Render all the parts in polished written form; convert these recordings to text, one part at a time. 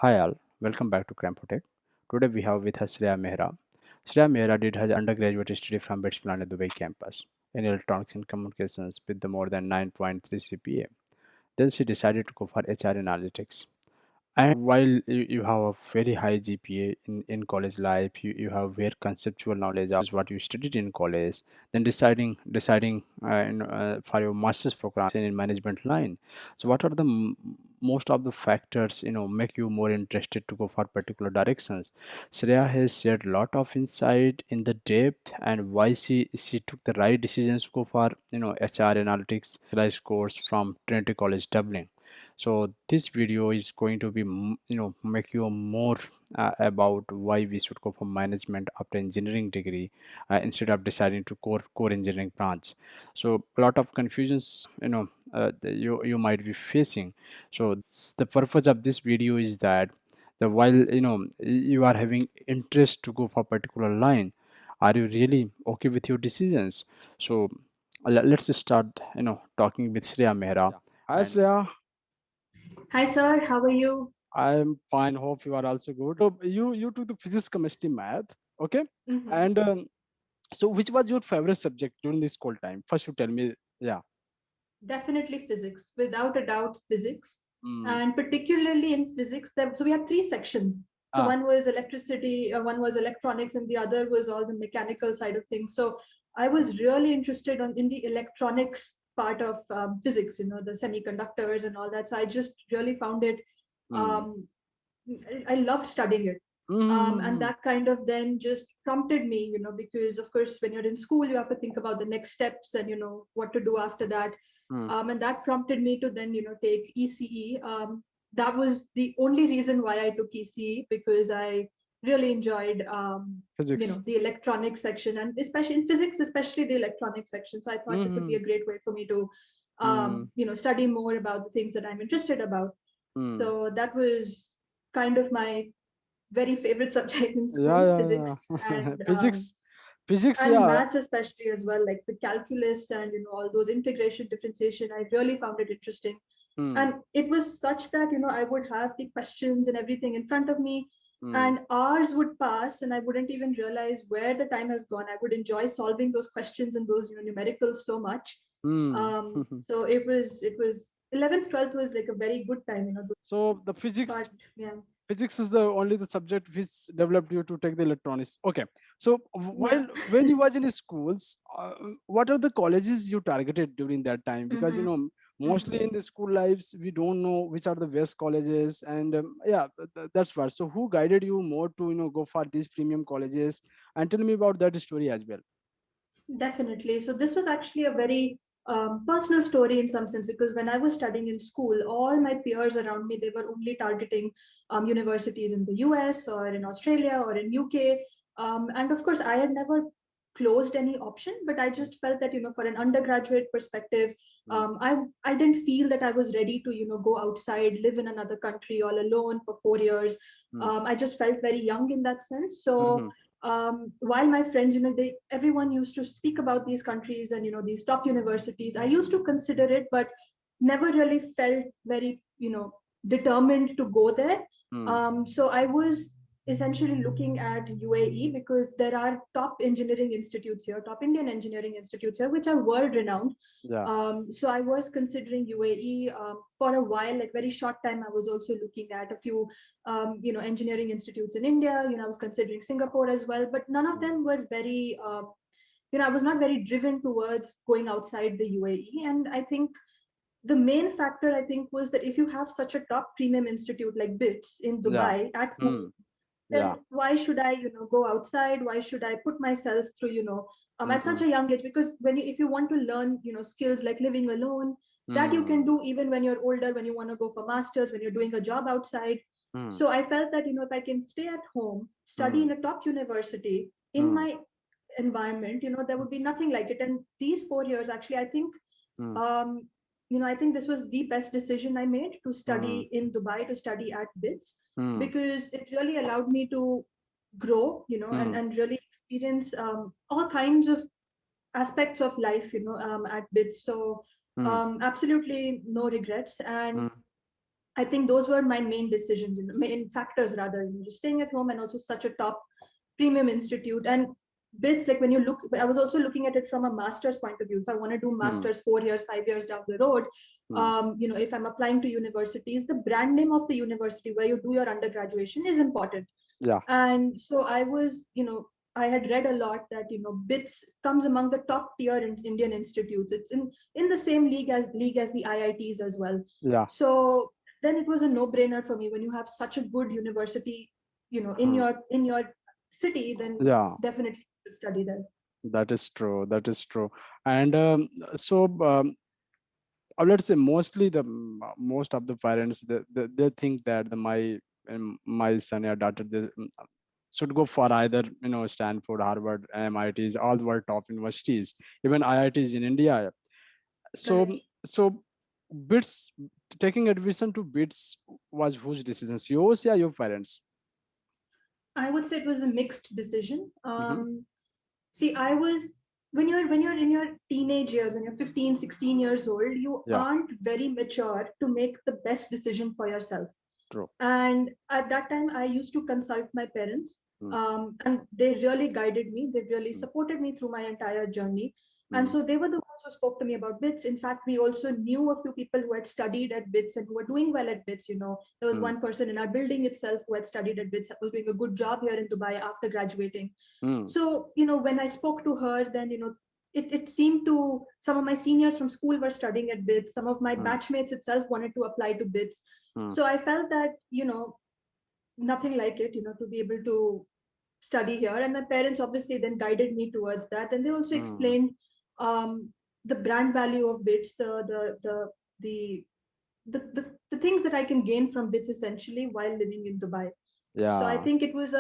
Hi all, welcome back to Crampotech. Today we have with us Shreya Mehra. Shreya Mehra did her undergraduate study from BITS Planet Dubai campus in electronics and communications with the more than 9.3 CPA. Then she decided to go for HR analytics. And while you have a very high GPA in college life, you have very conceptual knowledge of what you studied in college, then deciding for your master's program in management line. So what are the most of the factors make you more interested to go for particular directions? Shreya has shared a lot of insight in the depth and why she took the right decisions to go for HR analytics course from Trinity College Dublin. So this video is going to be make you more about why we should go for management after engineering degree instead of deciding to core engineering branch. So a lot of confusions you might be facing. So the purpose of this video is that the while you are having interest to go for particular line, are you really okay with your decisions? So let's start talking with Shreya Mehra. Hi Shreya. Hi, sir. How are you? I'm fine. Hope you are also good. So you took the physics, chemistry, math, okay? hmm And so which was your favorite subject during this school time? First, you tell me. Yeah. Definitely physics, without a doubt, physics. Mm. And particularly in physics, so we had three sections. So Ah. one was electricity, one was electronics, and the other was all the mechanical side of things. So I was really interested in the electronics part of physics, the semiconductors and all that. So I just really found it Mm. um, I loved studying it. And Mm-hmm. that kind of then just prompted me, because of course, when you're in school, you have to think about the next steps and, what to do after that. Mm. And that prompted me to then, take ECE. That was the only reason why I took ECE because I really enjoyed, Physics. the electronics section and especially in physics, especially the electronics section. So I thought this would be Mm-hmm. a great way for me to, Mm. study more about the things that I'm interested about. Mm. So that was kind of my very favorite subject in Yeah, school, yeah, physics yeah. and Physics. Physics. and Yeah. maths especially as well, like the calculus and all those integration, differentiation. I really found it interesting, Mm. and it was such that I would have the questions and everything in front of me, Mm. and hours would pass, and I wouldn't even realize where the time has gone. I would enjoy solving those questions and those numericals so much. Mm. So it was 11th 12th was like a very good time, So the physics but yeah. physics is the only the subject which developed you to take the electronics. Okay. So Yeah. while when you was in schools, what are the colleges you targeted during that time? Because hmm mostly in the school lives we don't know which are the best colleges, and yeah, that's what. So who guided you more to go for these premium colleges? And tell me about that story as well. Definitely. So this was actually a very personal story in some sense because when I was studying in school, all my peers around me, they were only targeting universities in the US or in Australia or in UK. And of course, I had never closed any option, but I just felt that for an undergraduate perspective, Mm. I didn't feel that I was ready to go outside, live in another country all alone for 4 years. Mm. I just felt very young in that sense. So Mhm. while my friends, they everyone used to speak about these countries and these top universities, I used to consider it, but never really felt very determined to go there. Mm. So I was essentially looking at UAE because there are top engineering institutes here, top Indian engineering institutes here, which are world renowned. Yeah. So I was considering UAE for a while, like very short time. I was also looking at a few engineering institutes in India. I was considering Singapore as well, but none of Mm. them were very, I was not very driven towards going outside the UAE. And I think the main factor, I think, was that if you have such a top premium institute like BITS in Yeah. Dubai at home, Mm. Yeah. then why should I, go outside? Why should I put myself through, at such Mm-mm. a young age? Because if you want to learn, skills like living alone, that you can Mm. do even when you're older, when you want to go for masters, when you're doing a job outside. Mm. So I felt that, if I can stay at home, study Mm. in a top university in Mm. my environment, there would be nothing like it. And these 4 years, actually, I think Mm. um, I think this was the best decision I made to Mm. study in Dubai, to study at BITS, Mm. because it really allowed me to grow, Mm. and really experience all kinds of aspects of life, at BITS. So Mm. absolutely no regrets. And Mm. I think those were my main decisions, main factors rather, just staying at home and also such a top premium institute. And BITS, like when you look, I was also looking at it from a master's point of view. If I want to do Hmm. master's 4 years, 5 years down the road, Hmm. if I'm applying to universities, the brand name of the university where you do your undergraduation is important. Yeah. And so I was, I had read a lot that BITS comes among the top tier in Indian institutes. It's in the same league as the IITs as well. Yeah. So then it was a no-brainer for me when you have such a good university, in Hmm. your city, then Yeah. definitely study there. That is true. That is true. And so let's say mostly most of the parents they think that my son or daughter they should go for either Stanford, Harvard, MITs, all the world top universities, even IITs in India. So Correct. so BITS, taking admission to BITS was whose decisions, yours or your parents? I would say it was a mixed decision. Mm-hmm. See, I was when you're in your teenage years, when you're 15, 16 years old, you Yeah. aren't very mature to make the best decision for yourself. True. And at that time, I used to consult my parents, Mm. and they really guided me. They really Mm. supported me through my entire journey. And Mm. so they were the ones who spoke to me about BITS. In fact, we also knew a few people who had studied at BITS and who were doing well at BITS. There was Mm. one person in our building itself who had studied at BITS, was doing a good job here in Dubai after graduating. Mm. So, when I spoke to her, then, it seemed to some of my seniors from school were studying at BITS. Some of my Mm. batchmates itself wanted to apply to BITS. Mm. So I felt that, nothing like it, to be able to study here. And my parents obviously then guided me towards that. And they also Mm. explained the brand value of BITS, the, the things that I can gain from BITS essentially while living in Dubai. So I Yeah. think it was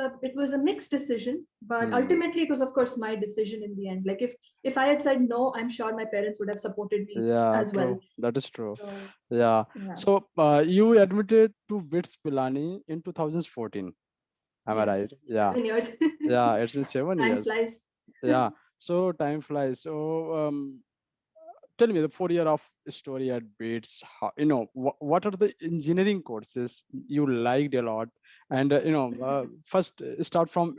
a mixed decision, but Mm. ultimately it was of course my decision in the end. Like if I had said no, I'm sure my parents would have supported me Yeah, as well. true. That is true. So Yeah. yeah, So you admitted to BITS Pilani in 2014. Am I right? yes, Yeah. 7 years. Yeah, it's been seven Time years. flies. Yeah. So time flies. So tell me the 4 year of story at BITS. How, what are the engineering courses you liked a lot? And first start from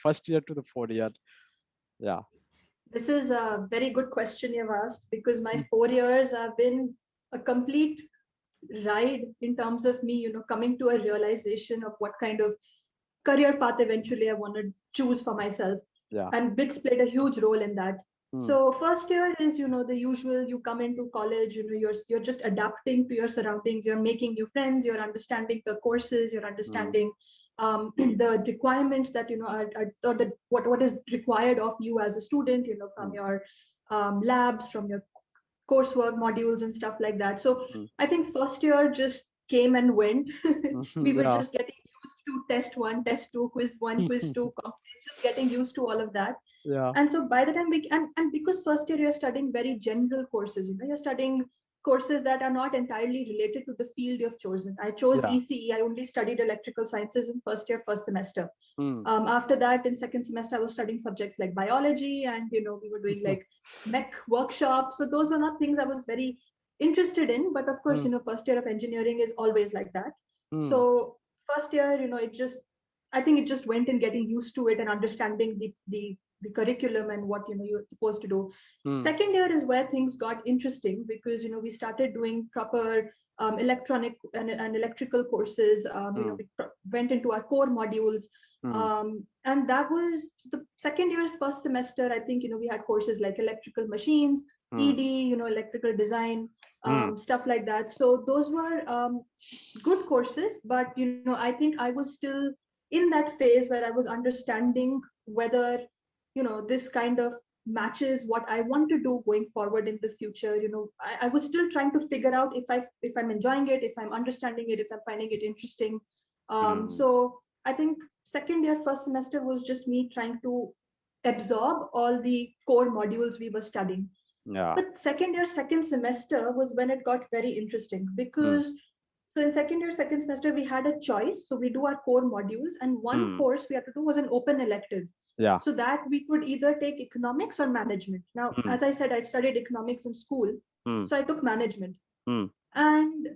first year to the 4 year. Yeah. This is a very good question you've asked because my 4 years have been a complete ride in terms of me, coming to a realization of what kind of career path eventually I want to choose for myself. Yeah. And BITS played a huge role in that. Hmm. So first year is, the usual, you come into college, you're just adapting to your surroundings, you're making new friends, you're understanding the courses, you're Hmm. understanding the requirements that, or what is required of you as a student, from Hmm. your labs, from your coursework modules and stuff like that. So Hmm. I think first year just came and went. We were Yeah. just getting used to test one, test two, quiz one, quiz two, companies, just getting used to all of that. Yeah. And so by the time and because first year you're studying very general courses, you're studying courses that are not entirely related to the field you've chosen. I chose Yeah. ECE. I only studied electrical sciences in first year, first semester. Hmm. After that, in second semester, I was studying subjects like biology, and we were doing like mech workshops. So those were not things I was very interested in. But of course, Hmm. first year of engineering is always like that. Hmm. So first year, I think it just went in getting used to it and understanding the curriculum and what you're supposed to do. Hmm. Second year is where things got interesting because we started doing proper electronic and electrical courses. Hmm. We went into our core modules, Hmm. and that was the second year, first semester. I think we had courses like electrical machines, Hmm. ED, electrical design, Hmm. stuff like that. So those were good courses, but I think I was still in that phase where I was understanding whether this kind of matches what I want to do going forward in the future. I was still trying to figure out if I'm enjoying it, if I'm understanding it, if I'm finding it interesting. Hmm. So I think second year, first semester was just me trying to absorb all the core modules we were studying. Yeah. But second year, second semester was when it got very interesting Hmm. because so in second year, second semester, we had a choice. So we do our core modules, and one Hmm. course we had to do was an open elective. Yeah. So that we could either take economics or management. Now, Hmm. as I said, I studied economics in school, Hmm. so I took management. Hmm. And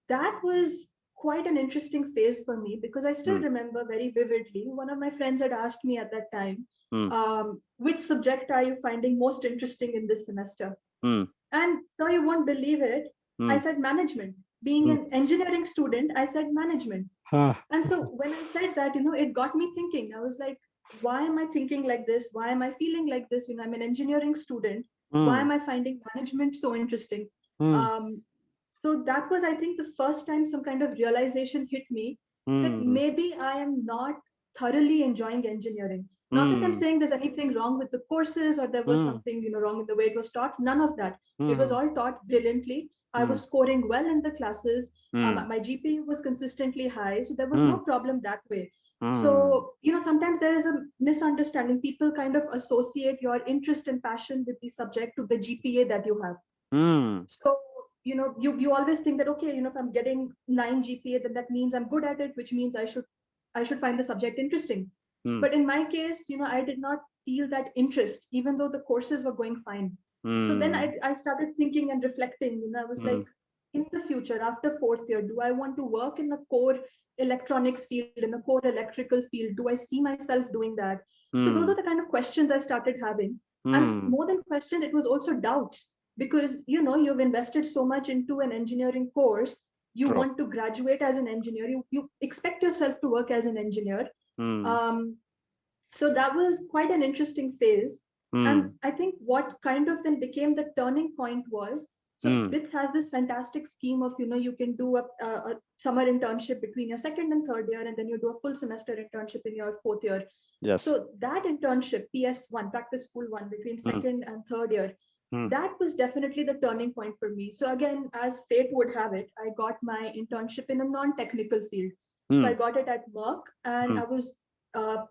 that was quite an interesting phase for me because I still Mm, remember very vividly. One of my friends had asked me at that time, mm, which subject are you finding most interesting in this semester? mm, And so you won't believe it. I mm, said management. Being mm. an engineering student, I said management. Ah, And so when I said that, it got me thinking. I was like, why am I thinking like this? Why am I feeling like this? I'm an engineering student. Why mm, am I finding management so interesting? mm, Um, so that was, I think, the first time some kind of realization hit me that mm, maybe I am not thoroughly enjoying engineering. Not that I'm mm, saying there's anything wrong with the courses or there was mm, something, wrong in the way it was taught. None of that. It was mm, all taught brilliantly. I mm, was scoring well in the classes. mm, My GPA was consistently high, so there was no mm, problem that way. mm, So, sometimes there is a misunderstanding. People kind of associate your interest and passion with the subject to the GPA that you have. mm, So, you always think that, okay, if I'm getting 9 GPA, then that means I'm good at it, which means I should find the subject interesting. mm, But in my case, I did not feel that interest, even though the courses were going fine. So then mm, I started thinking and reflecting, I was like, mm, in the future, after fourth year, do I want to work in a core electronics field, in a core electrical field? Do I see myself doing that? So those are mm, the kind of questions I started having. And mm. more than questions, it was also doubts because you've invested so much into an engineering course. You True. want to graduate as an engineer. You expect yourself to work as an engineer. Mm, Um, so that was quite an interesting phase. And mm, I think what kind of then became the turning point was, so mm. BITS has this fantastic scheme of, you can do a summer internship between your second and third year, and then you do a full semester internship in your fourth year. Yes. So that internship, PS1, practice school one, between Mm, second and third year, mm, that was definitely the turning point for me. So again, as fate would have it, I got my internship in a non-technical field. So I mm, got it at Merck, and mm,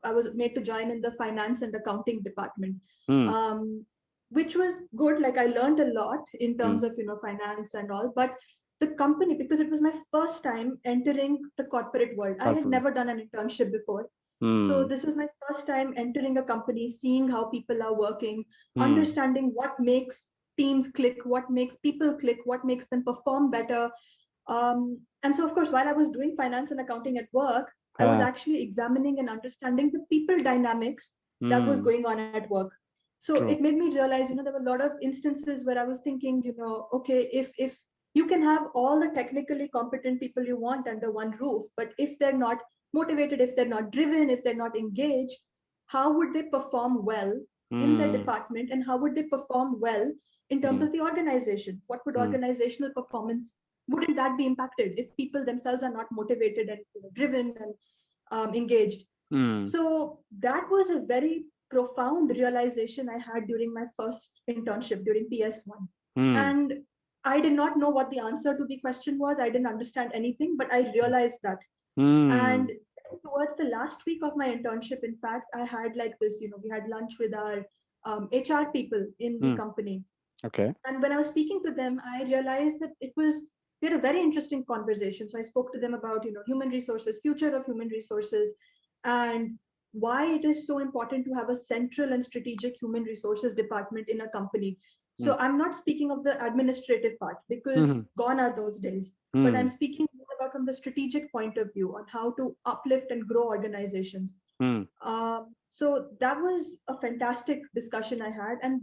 I was made to join in the finance and accounting department, mm, um, which was good. Like I learned a lot in mm. terms of finance and all. But the company, because it was my first time entering the corporate world, I had Corporate. never done an internship before. So Mm, this was my first time entering a company, seeing how people are working, mm. understanding what makes teams click, what makes people click, what makes them perform better. And so, of course, while I was doing finance and accounting at work, I was Ah, actually examining and understanding the people dynamics that was mm. going on at work. So it True. made me realize, there were a lot of instances where I was thinking, okay, if you can have all the technically competent people you want under one roof, but if they're not motivated, if they're not driven, if they're not engaged, how would they perform well in their Mm, department, and how would they perform well in terms mm, of the organization? What would mm, organizational performance, wouldn't that be impacted if people themselves are not motivated and driven and engaged? mm, So that was a very profound realization I had during my first internship during PS1. mm, And I did not know what the answer to the question was. I didn't understand anything, but I realized that. And mm, towards the last week of my internship, in fact, I had like this, we had lunch with our HR people in the mm. company. Okay. And when I was speaking to them, I realized that we had a very interesting conversation. So I spoke to them about, human resources, future of human resources, and why it is so important to have a central and strategic human resources department in a company. Mm, So I'm not speaking of the administrative part because mhm, gone are those days, but I'm mm, speaking more about from the strategic point of view on how to uplift and grow organizations. mm, So that was a fantastic discussion I had, and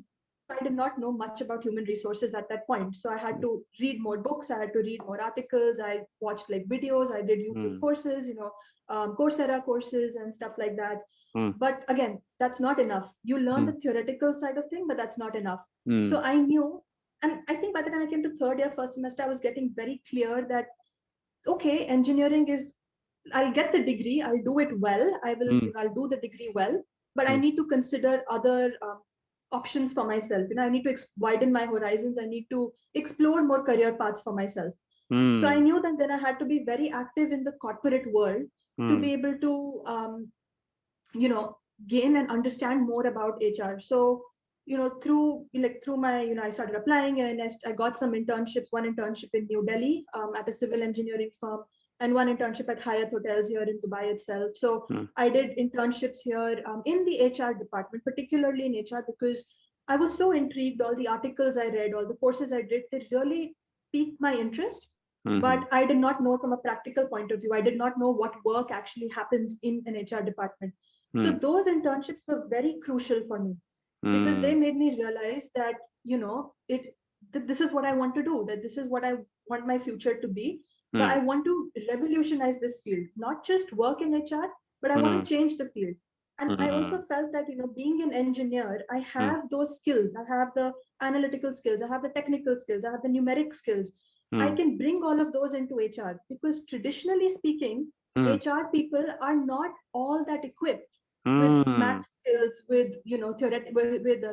I did not know much about human resources at that point. So I had mm, to read more books, I had to read more articles, I watched like videos, I did YouTube mm, courses, Coursera courses and stuff like that. mm, But again, that's not enough. You learn mm, the theoretical side of thing, but that's not enough. mm, So I knew, and I think by the time I came to third year, first semester, I was getting very clear that okay, engineering is, I'll get the degree, I'll do it well, mm, I'll do the degree well, but I mm, need to consider other options for myself. I need to widen my horizons. I need to explore more career paths for myself. So I mm, knew that then I had to be very active in the corporate world to mm, be able to, you know, gain and understand more about HR. So, through my, I started applying, and I got some internships, one internship in New Delhi at a civil engineering firm, and one internship at Hyatt Hotels here in Dubai itself. So mm, I did internships here in the HR department, particularly in HR, because I was so intrigued. All the articles I read, all the courses I did, they really piqued my interest. Mm-hmm. but I did not know from a practical point of view. I did not know what work actually happens in an HR department. So Mm, those internships were very crucial for me because they mm, made me realize that, this is what I want to do, that this is what I want my future to be. But I mm, want to revolutionize this field, not just work in HR, but I want mm, to change the field. And I also mm, felt that, being an engineer, I mm, have those skills. I have the analytical skills, I have the technical skills, I have the numeric skills. I mm, can bring all of those into HR because traditionally speaking, mm, HR people are not all that equipped with mm. math skills, with theoretic, with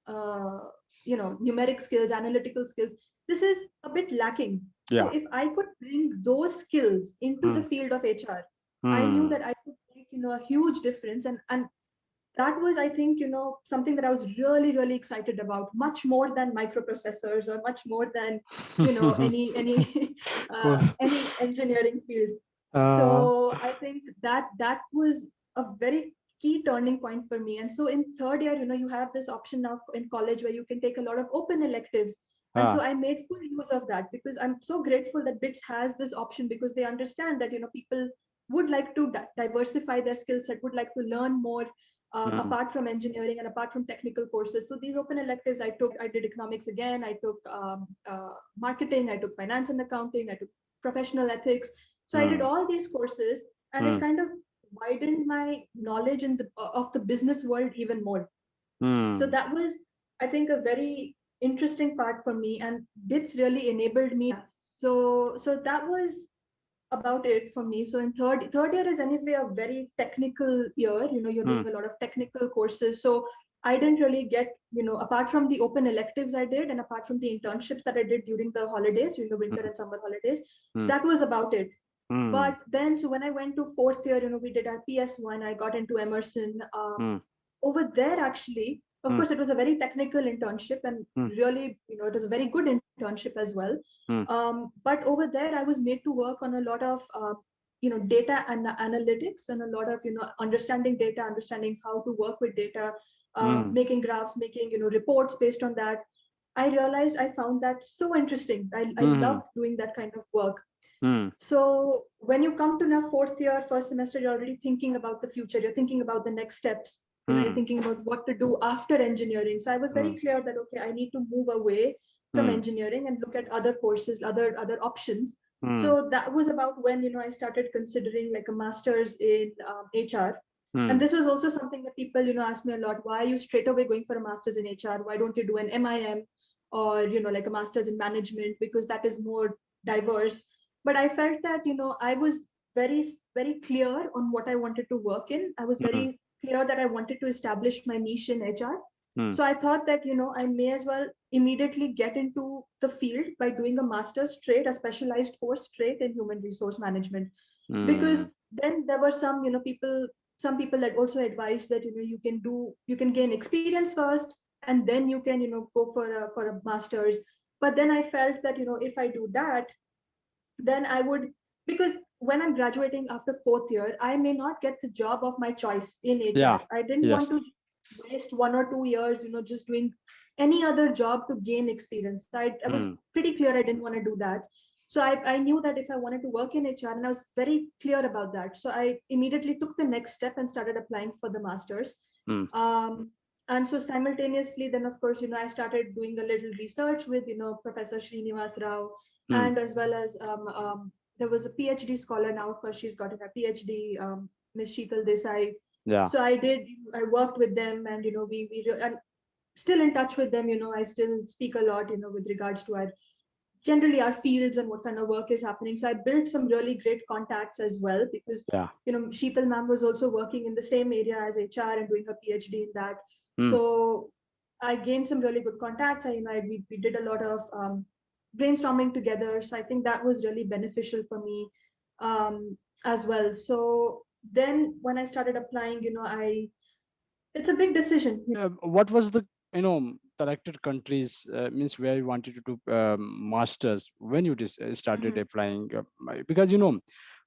uh, numeric skills, analytical skills. This is a bit lacking. So Yeah. if I could bring those skills into the Mm, field of HR, I knew mm, that I could make a huge difference, and that was, I think, something that I was really really excited about, much more than microprocessors or much more than any Cool. any engineering field. So Uh, I think that was a very key turning point for me. And so in third year, you have this option now in college where you can take a lot of open electives. And so ah, I made full use of that because I'm so grateful that BITS has this option, because they understand that people would like to diversify their skill set, would like to learn more, mm, apart from engineering and apart from technical courses. So these open electives I took, I did economics again, I took marketing, I took finance and accounting, I took professional ethics. So I did mm, all these courses, and it mm, kind of widened my knowledge of the business world even more. So mm, that was, I think, a very interesting part for me, and BITS really enabled me. So that was about it for me. So in third year is anyway a very technical year. You're mm, doing a lot of technical courses. So I didn't really get, apart from the open electives I did, and apart from the internships that I did during the holidays, during the winter mm, and summer holidays, mm, that was about it. mm, But then, so when I went to fourth year, we did our PS1. I got into Emerson. mm, Over there, actually, of mm, course, it was a very technical internship, and mm, really, it was a very good internship as well. mm, But over there, I was made to work on a lot of data and analytics, and a lot of understanding data, understanding how to work with data, mm, making graphs, making reports based on that. I realized I found that so interesting. I mm, loved doing that kind of work. mm, So when you come to now fourth year, first semester, you're already thinking about the future. You're thinking about the next steps. You're mm, thinking about what to do after engineering. So I was very mm, clear that, okay, I need to move away from mm, engineering and look at other courses, other options. mm, So that was about when I started considering like a master's in HR. And mm, this was also something that people ask me a lot. Why are you straight away going for a master's in HR? Why don't you do an MIM, or like a master's in management, because that is more diverse? But I felt that I was very very clear on what I wanted to work in. I was mm, very clear that I wanted to establish my niche in HR. mm, So I thought that I may as well immediately get into the field by doing a master's straight, a specialized course straight in human resource management. Because mm, then there were some people that also advised that you can gain experience first, and then you can go for a master's. But then I felt that if I do that, then I would, because when I'm graduating after fourth year, I may not get the job of my choice in HR. yeah, I didn't want yes, to waste 1 or 2 years, just doing any other job to gain experience. I was mm, pretty clear I didn't want to do that. So I knew that if I wanted to work in HR, and I was very clear about that. So I immediately took the next step and started applying for the master's. mm, Um, and so simultaneously, then of course, I started doing a little research with, Professor Srinivas Rao, mm, and as well as there was a PhD scholar now. Of course, she's gotten a PhD, Ms. Sheetal Desai. yeah, So I worked with them, and I'm still in touch with them. I still speak a lot, with regards to our generally our fields and what kind of work is happening. So I built some really great contacts as well, because yeah, Sheetal ma'am was also working in the same area as HR and doing her PhD in that. mm, So I gained some really good contacts. We did a lot of brainstorming together. So I think that was really beneficial for me, as well. So then when I started applying, it's a big decision. what was the selected countries, means where you wanted to do masters when you started Mhm. applying, because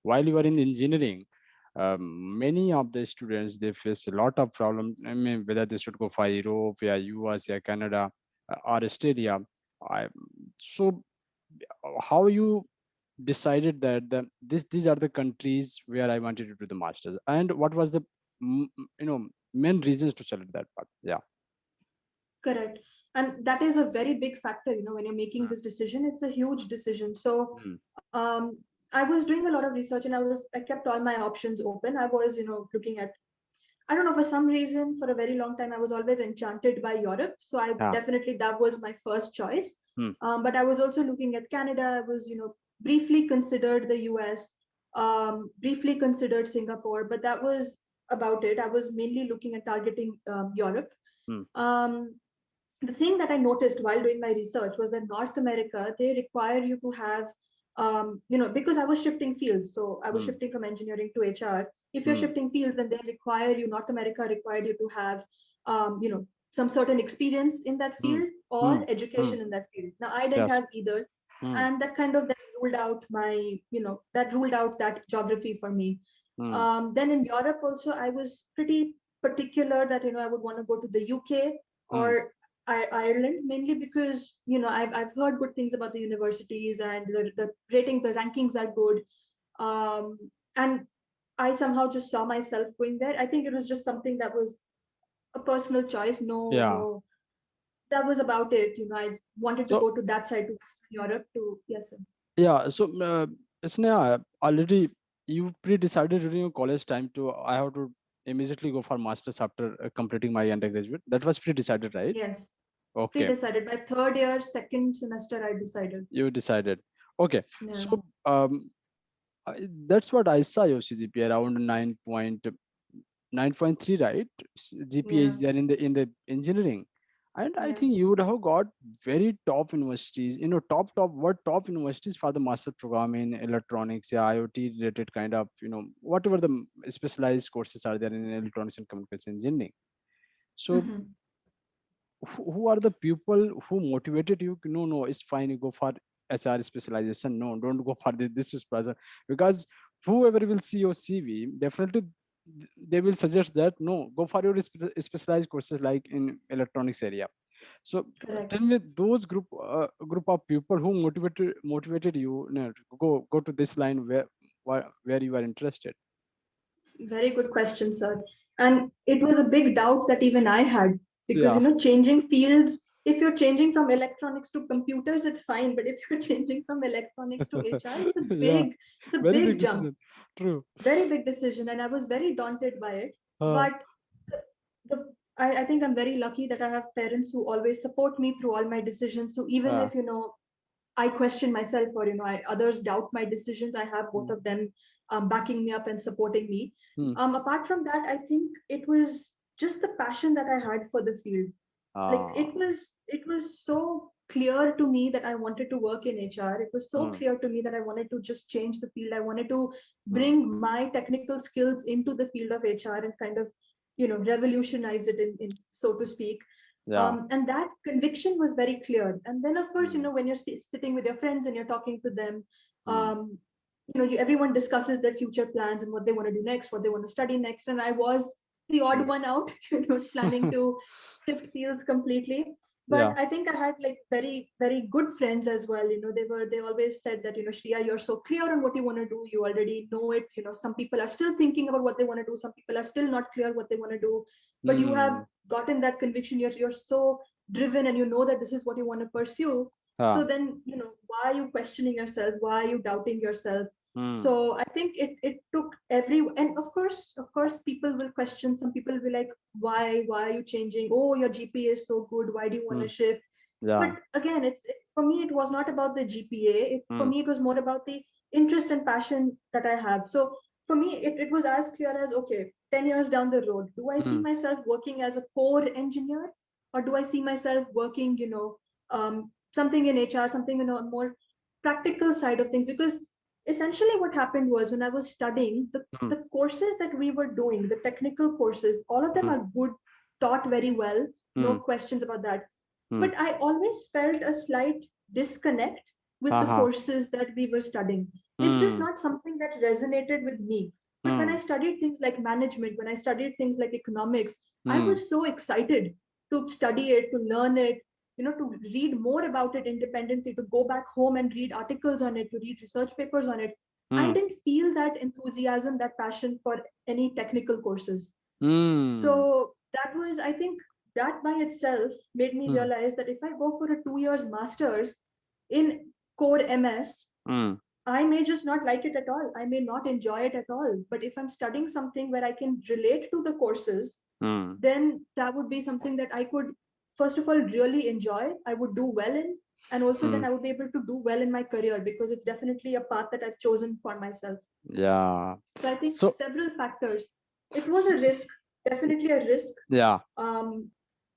while you are in engineering, many of the students they face a lot of problem. I mean, whether they should go for Europe, yeah, US, yeah, Canada, or Australia. I, so how you decided that these are the countries where I wanted to do the masters, and what was the main reasons to select that part? Yeah. Correct. And that is a very big factor, when you're making Mm, this decision, it's a huge decision. So mm, um, I was doing a lot of research and I kept all my options open. I was, looking at, I don't know, for some reason, for a very long time, I was always enchanted by Europe. So I yeah. definitely, that was my first choice. Mm, But I was also looking at Canada. I was, briefly considered the US, briefly considered Singapore, but that was about it. I was mainly looking at targeting Europe. mm, Um, the thing that I noticed while doing my research was that North America, they require you to have, because I was shifting fields. So I was mm, shifting from engineering to HR. If you're mm, shifting fields, then they require you, North America required you to have, some certain experience in that mm, field or mm, mm, education in that field. Now, I didn't yes. have either. Mm, And that kind of then ruled out that ruled out that geography for me. mm, Then in Europe also, I was pretty particular that, I would want to go to the UK mm, or Ireland, mainly because I've heard good things about the universities and the rankings are good, um, and I somehow just saw myself going there. I think it was just something that was a personal choice. No, yeah. no, that was about it. I wanted to So go to that side, to Western Europe. To yes, sir. yeah. So Sneha, already you pre-decided during your college time to I have to immediately go for masters after completing my undergraduate. That was pre-decided, right? Yes, Okay, pre-decided by third year, second semester. I decided. you decided. Okay, Yeah, so that's what I saw your CGPA around 9.3, right? GPA yeah. is there in the engineering, and I Yeah. think you would have got very top universities. What top universities for the master program in electronics, yeah, IoT related kind of whatever the specialized courses are there in electronics and communication engineering. So Mhm. who are the people who motivated you? No, no, it's fine. You go for HR specialization. No, don't go for this specialization, because whoever will see your CV, definitely they will suggest that no, go for your specialized courses like in electronics area. So tell Correct. me those group of people who motivated you, go to this line where you are interested. Very good question, sir. And it was a big doubt that even I had because, Yeah. changing fields, if you're changing from electronics to computers, it's fine. But if you're changing from electronics to HR, Yeah, it's a very big big jump, decision. True. very big decision. And I was very daunted by it. uh, But the, the I think I'm very lucky that I have parents who always support me through all my decisions. So even uh, if, I question myself or others doubt my decisions, I have both mm, of them backing me up and supporting me. mm, Apart from that, I think it was just the passion that I had for the field. Like uh, it was so clear to me that I wanted to work in HR. It was so mm, clear to me that I wanted to just change the field. I wanted to mm, bring my technical skills into the field of HR and kind of revolutionize it in so to speak. yeah. And that conviction was very clear. And then, of course, Mm, when you're sitting with your friends and you're talking to them, mm, everyone discusses their future plans and what they want to do next, what they want to study next. And I was the odd mm. one out, planning to shift fields completely. But Yeah. I think I had like very, very good friends as well. They always said that, Shreya, you're so clear on what you want to do. You already know it. Some people are still thinking about what they want to do. Some people are still not clear what they want to do. But you have Mm, gotten that conviction. You're so driven and you know that this is what you want to pursue. yeah. So then, why are you questioning yourself? Why are you doubting yourself? Mm, So I think it took and of course people will question. Some people will be like, why are you changing? Oh, your GPA is so good, why do you want to mm, shift? yeah. But again, for me it was not about the GPA. For Mm, me it was more about the interest and passion that I have. So for me it was as clear as, okay, 10 years down the road, do I see mm, myself working as a core engineer, or do I see myself working, something in HR, something, more practical side of things? Because essentially what happened was, when I was studying, mm, the courses that we were doing, the technical courses, all of them mm, are good, taught very well, no mm, questions about that. mm. But I always felt a slight disconnect with the Haha. courses that we were studying. It's just Mm, not something that resonated with me. But when I mm, studied things like management, when I studied things like economics, I mm, was so excited to study it, to learn it. to read more about it independently, to go back home and read articles on it, to read research papers on it, I Hmm. didn't feel that enthusiasm, that passion for any technical courses. Hmm. So that was, I think, that by itself made me Hmm. realize that if I go for a 2 years master's in core MS, Hmm. I may just not like it at all. I may not enjoy it at all. But if I'm studying something where I can relate to the courses, Hmm. then that would be something that I could, first of all, really enjoy. I would do well in. And also, Hmm. then I would be able to do well in my career because it's definitely a path that I've chosen for myself. Yeah. So I think So, several factors. It was s- a risk, definitely a risk. yeah, Um,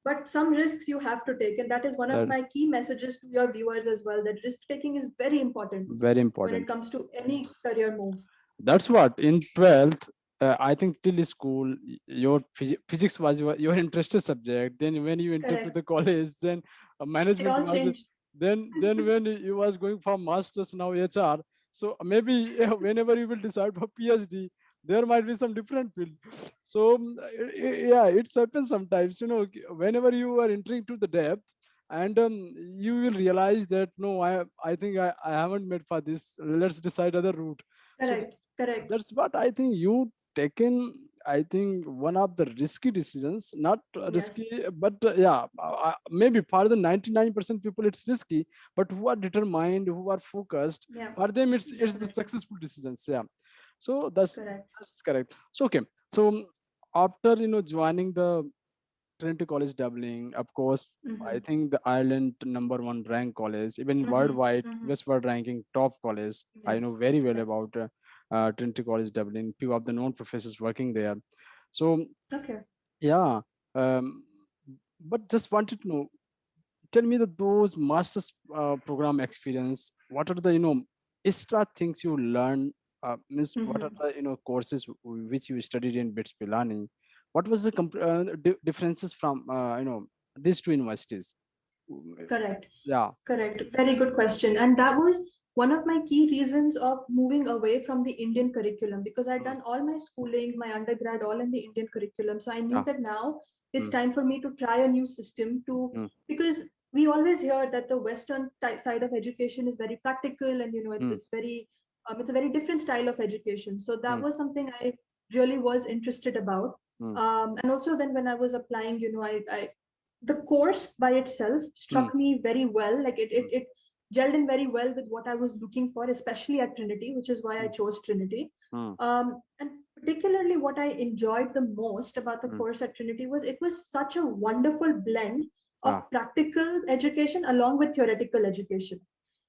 but some risks you have to take. And that is one of that my key messages to your viewers as well, that risk taking is very important very when it important. comes to any career move. That's what in 12th, I think till school, your physics was your interested subject. Then when you enter to Correct. the college, then It management all was, changed. then when you was going for masters, now HR. So maybe whenever you will decide for PhD, there might be some different field. So yeah, it's happens sometimes. Whenever you are entering to the depth, and you will realize that no, I think I haven't made for this. Let's decide other route. So Correct. Correct. that's what I think you taken. I think one of the risky decisions, not Yes. risky, but yeah, maybe for the 99% people it's risky, but who are determined, who are focused, Yeah. for them it's the Definitely. successful decisions. Yeah, so Correct. that's correct. So okay, so after joining the Trinity College Dublin, of course, I Mm-hmm. think the Ireland number 1 ranked college, even Mm-hmm. worldwide, Mm-hmm. Westward ranking top college. I know Yes. very well Yes. about Trinity College Dublin, few of the known professors working there. So, Okay. yeah, um, but just wanted to know, tell me those master's program experience, what are the, extra things you learn, means what are Mm-hmm. the, courses which you studied in BITS Pilani? What was the differences from, these two universities? Correct. Yeah. Correct. Very good question. And that was one of my key reasons of moving away from the Indian curriculum because I'd Mm, done all my schooling, my undergrad, all in the Indian curriculum. So I knew yeah. that now it's Mm, time for me to try a new system mm, because we always hear that the Western side of education is very practical and mm, it's a very different style of education. So that mm, was something I really was interested about. mm, And also then when I was applying, I the course by itself mm, struck me very well. Like mm, it gelled in very well with what I was looking for, especially at Trinity, which is why I mm, chose Trinity. mm, And particularly what I enjoyed the most about the mm. course at Trinity was it was such a wonderful blend of Ah. practical education along with theoretical education.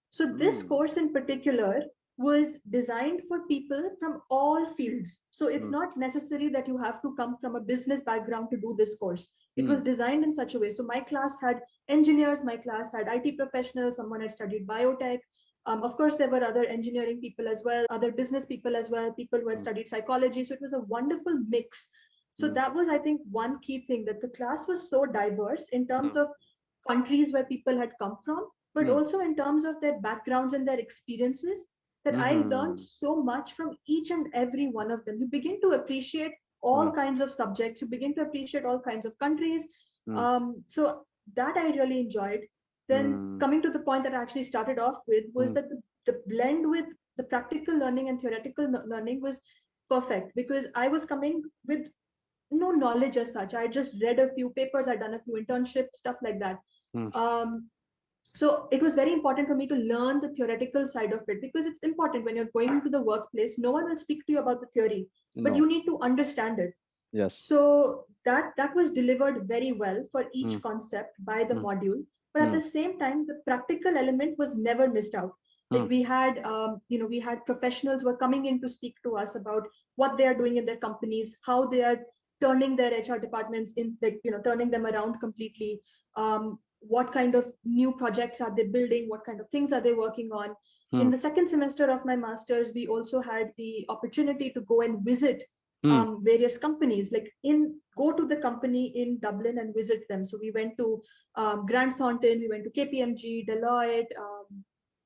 So this Mm, course in particular was designed for people from all fields. So it's mm, not necessary that you have to come from a business background to do this course. It mm, was designed in such a way. So my class had engineers, my class had IT professionals, someone had studied biotech. Of course, there were other engineering people as well, other business people as well, people who had mm, studied psychology. So it was a wonderful mix. So mm, that was, I think, one key thing that the class was so diverse in terms mm, of countries where people had come from, but mm, also in terms of their backgrounds and their experiences, that I learned mhm, so much from each and every one of them. You begin to appreciate all mm, kinds of subjects, you begin to appreciate all kinds of countries. mm, So that I really enjoyed. Then mm, coming to the point that I actually started off with was mm, that the blend with the practical learning and theoretical learning was perfect because I was coming with no knowledge as such. I just read a few papers, I'd done a few internships, stuff like that. mm. Um, so it was very important for me to learn the theoretical side of it because it's important when you're going into the workplace. No one will speak to you about the theory, but No. you need to understand it. Yes. So that was delivered very well for each Mm, concept by the mm, module. But at the mm, same time, the practical element was never missed out. Like mm, we had professionals who were coming in to speak to us about what they are doing in their companies, how they are turning their HR departments in, like, turning them around completely. What kind of new projects are they building? What kind of things are they working on? In mm, the second semester of my master's, we also had the opportunity to go and visit mm, various companies, like in go to the company in Dublin and visit them. So we went to Grant Thornton, we went to KPMG, Deloitte,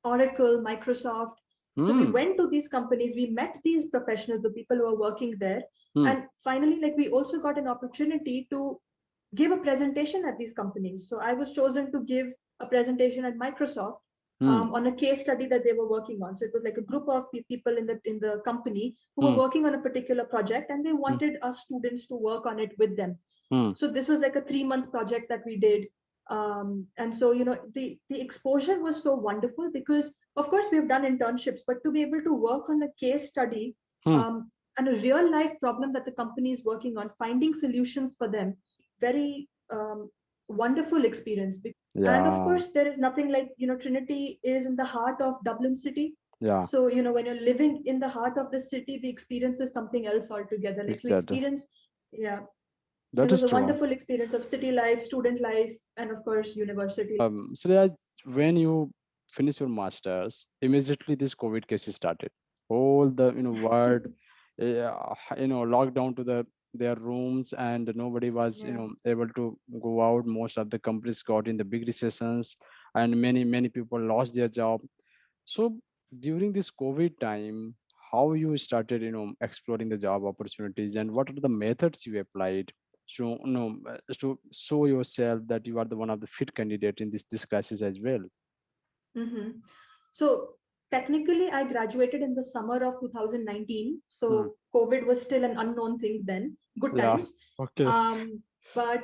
Oracle, Microsoft. So we mm, went to these companies, we met these professionals, the people who are working there. mm, And finally, like we also got an opportunity to give a presentation at these companies. So I was chosen to give a presentation at Microsoft Hmm. on a case study that they were working on. So it was like a group of people in the company who were Hmm. working on a particular project, and they Hmm. wanted us students to work on it with them. Hmm. So this was like a 3-month project that we did. And so, the exposure was so wonderful because, of course, we've done internships, but to be able to work on a case study Hmm. and a real life problem that the company is working on, finding solutions for them, very wonderful experience. And of Yeah. course, there is nothing like, Trinity is in the heart of Dublin City. Yeah. So, when you're living in the heart of the city, the experience is something else altogether. Like, to Exactly. experience, yeah, it That was is a true. wonderful experience of city life, student life, and of course, university. So yeah, when you finish your masters, immediately this COVID cases started. All the world, locked down to their rooms, and nobody was Yeah. able to go out. Most of the companies got in the big recessions, and many people lost their job. So during this COVID time, how you started, exploring the job opportunities, and what are the methods you applied to, to show yourself that you are the one of the fit candidate in this crisis as well? Hmm. So technically, I graduated in the summer of 2019. Hmm. So COVID was still an unknown thing then. Good Yeah. times. Okay. But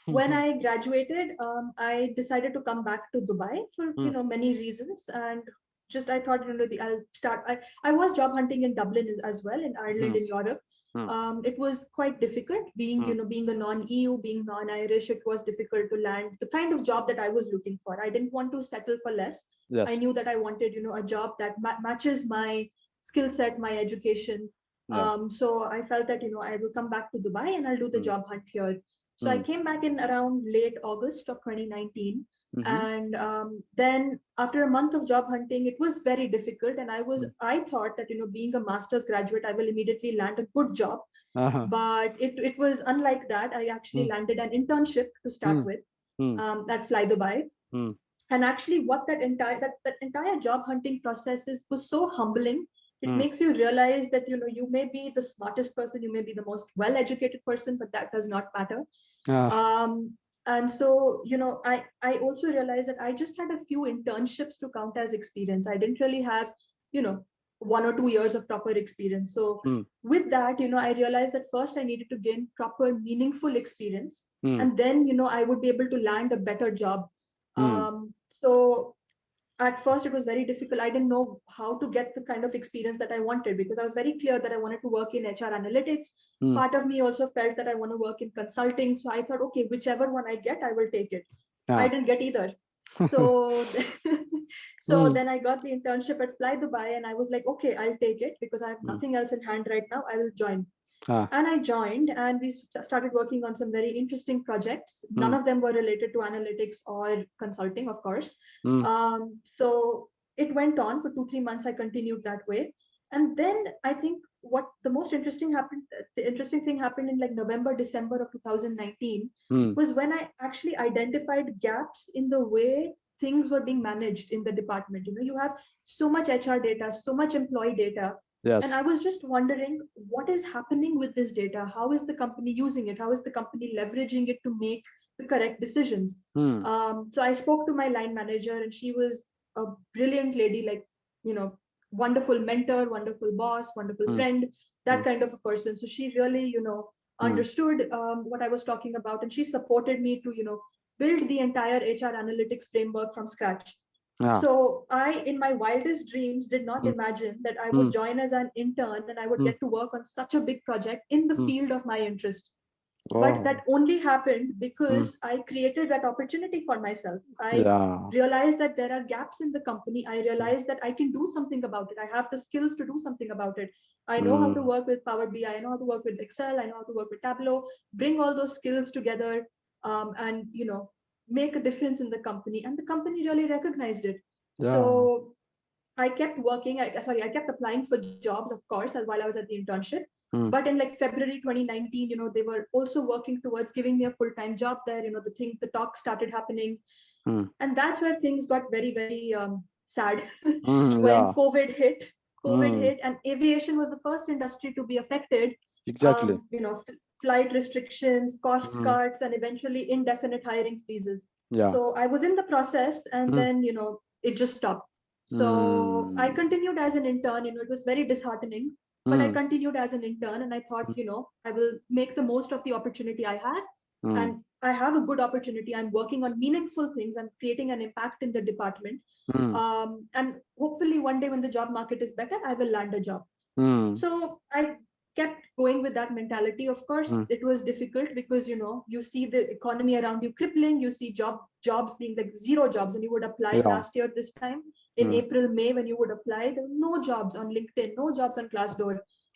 when I graduated, I decided to come back to Dubai for Hmm. many reasons, and just I thought I'll start. I was job hunting in Dublin as well, in Ireland, Hmm. in Europe. Hmm. It was quite difficult being Hmm. being a non-EU, being non-Irish. It was difficult to land the kind of job that I was looking for. I didn't want to settle for less. I Yes. knew that I wanted a job that matches my skill set, my education. Yeah. So I felt that I will come back to Dubai and I'll do the Hmm. job hunt here. So I Hmm. came back in around late August of 2019. Mm-hmm. And then after a month of job hunting, it was very difficult. And Hmm. I thought that, being a master's graduate, I will immediately land a good job. Uh-huh. But it was unlike that. I actually Hmm. landed an internship to start Hmm. with Hmm. at Fly Dubai. Hmm. And actually, what that entire job hunting process is was so humbling. It Hmm. makes you realize that you may be the smartest person, you may be the most well educated person, but that does not matter. Ah. Um, and so I also realized that I just had a few internships to count as experience. I didn't really have you know 1 or 2 years of proper experience. So Hmm. with that, I realized that first I needed to gain proper meaningful experience, Hmm. and then I would be able to land a better job. Hmm. So at first it was very difficult. I didn't know how to get the kind of experience that I wanted, because I was very clear that I wanted to work in HR analytics. Hmm. Part of me also felt that I want to work in consulting. So I thought, okay, whichever one I get, I will take it. I Ah. didn't get either. So, so Hmm. then I got the internship at Fly Dubai, and I was like, okay, I'll take it because I have Hmm. nothing else in hand right now. I will join. Ah. And I joined, and we started working on some very interesting projects. None Hmm. of them were related to analytics or consulting, of course. Hmm. So it went on for 2-3 months. I continued that way. And then I think what the most interesting happened, the interesting thing happened in like November, December of 2019, Hmm. was when I actually identified gaps in the way things were being managed in the department. You have so much HR data, so much employee data, and Yes. I was just wondering what is happening with this data? How is the company using it? How is the company leveraging it to make the correct decisions? Hmm. So I spoke to my line manager, and she was a brilliant lady, like, wonderful mentor, wonderful boss, wonderful Hmm. friend, Hmm. that kind of a person. So she really, Hmm. understood what I was talking about, and she supported me to, build the entire HR analytics framework from scratch. Ah. So I, in my wildest dreams, did not Hmm. imagine that I would Hmm. join as an intern and I would Hmm. get to work on such a big project in the Hmm. field of my interest. But Oh. that only happened Hmm. because I created that opportunity for myself. I Yeah. realized that there are gaps in the company. I Hmm. realized that I can do something about it. I have the skills to do something about it. I know how to Hmm. work with Power BI. I know how to work with Excel. I know how to work with Tableau. Bring all those skills together, and make a difference in the company. And the company really recognized it. Yeah. So I kept working. I kept applying for jobs, of course, while I was at the internship. Hmm. But in like February 2019, they were also working towards giving me a full-time job there. The talks started happening, Hmm. and that's where things got very, very sad Hmm. when Yeah. COVID hit. COVID Hmm. hit, and aviation was the first industry to be affected. Exactly. flight restrictions, cost Mm. cuts, and eventually indefinite hiring freezes. Yeah. So I was in the process, and Mm. then it just stopped. So I Mm. continued as an intern. It was very disheartening, but I Mm. continued as an intern, and I thought, I will make the most of the opportunity I have, Mm. and I have a good opportunity. I'm working on meaningful things. I'm creating an impact in the department, Mm. and hopefully one day when the job market is better, I will land a job. Mm. So I kept going with that mentality. Of course, Mm. it was difficult because you see the economy around you crippling. You see jobs being like zero jobs, and you would apply Yeah. last year this time in Mm. April, May, when you would apply, there were no jobs on LinkedIn, no jobs on Glassdoor.